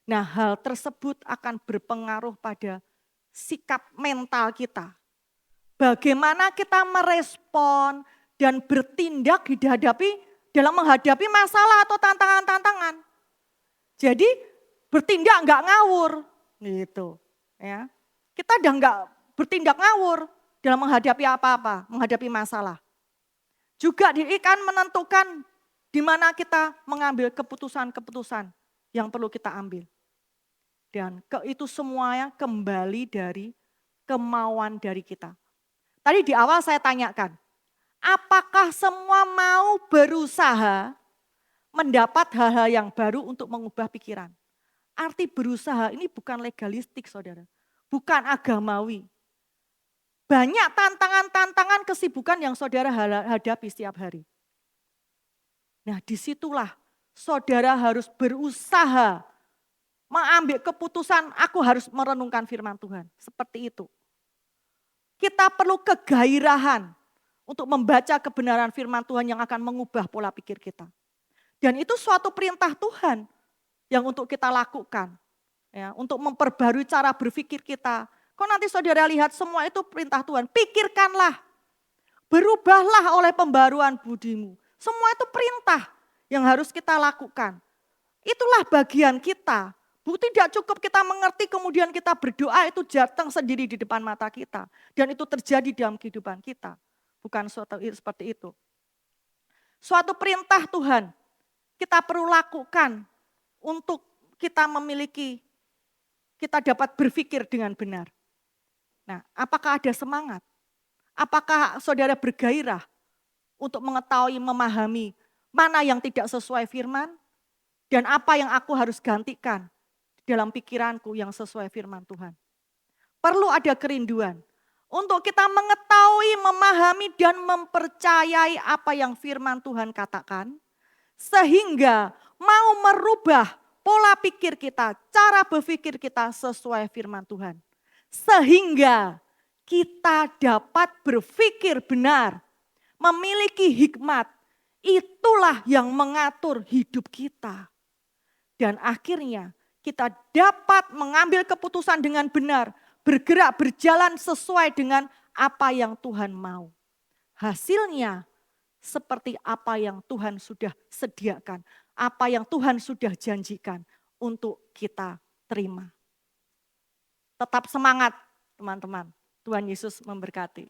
Nah, hal tersebut akan berpengaruh pada sikap mental kita. Bagaimana kita merespon dan bertindak dalam menghadapi masalah atau tantangan-tantangan. Jadi bertindak enggak ngawur gitu ya. Kita udah enggak bertindak ngawur dalam menghadapi apa-apa, menghadapi masalah. Juga akan menentukan di mana kita mengambil keputusan-keputusan yang perlu kita ambil. Dan itu semuanya kembali dari kemauan dari kita. Tadi di awal saya tanyakan, apakah semua mau berusaha mendapat hal-hal yang baru untuk mengubah pikiran? Arti berusaha ini bukan legalistik saudara, bukan agamawi. Banyak tantangan-tantangan kesibukan yang saudara hadapi setiap hari. Nah disitulah saudara harus berusaha mengambil keputusan, aku harus merenungkan firman Tuhan. Seperti itu. Kita perlu kegairahan untuk membaca kebenaran firman Tuhan yang akan mengubah pola pikir kita. Dan itu suatu perintah Tuhan yang untuk kita lakukan. Ya, untuk memperbarui cara berpikir kita. Kok nanti saudara lihat semua itu perintah Tuhan. Pikirkanlah, berubahlah oleh pembaruan budimu. Semua itu perintah yang harus kita lakukan. Itulah bagian kita. Tidak cukup kita mengerti kemudian kita berdoa itu datang sendiri di depan mata kita. Dan itu terjadi dalam kehidupan kita. Bukan suatu seperti itu. Suatu perintah Tuhan kita perlu lakukan untuk kita memiliki, kita dapat berpikir dengan benar. Nah, apakah ada semangat? Apakah saudara bergairah untuk mengetahui, memahami mana yang tidak sesuai firman? Dan apa yang aku harus gantikan dalam pikiranku yang sesuai firman Tuhan. Perlu ada kerinduan untuk kita mengetahui, memahami, dan mempercayai apa yang firman Tuhan katakan. Sehingga mau merubah pola pikir kita, cara berpikir kita sesuai firman Tuhan. Sehingga kita dapat berpikir benar, memiliki hikmat. Itulah yang mengatur hidup kita. Dan akhirnya kita dapat mengambil keputusan dengan benar, bergerak, berjalan sesuai dengan apa yang Tuhan mau. Hasilnya seperti apa yang Tuhan sudah sediakan, apa yang Tuhan sudah janjikan untuk kita terima. Tetap semangat teman-teman, Tuhan Yesus memberkati.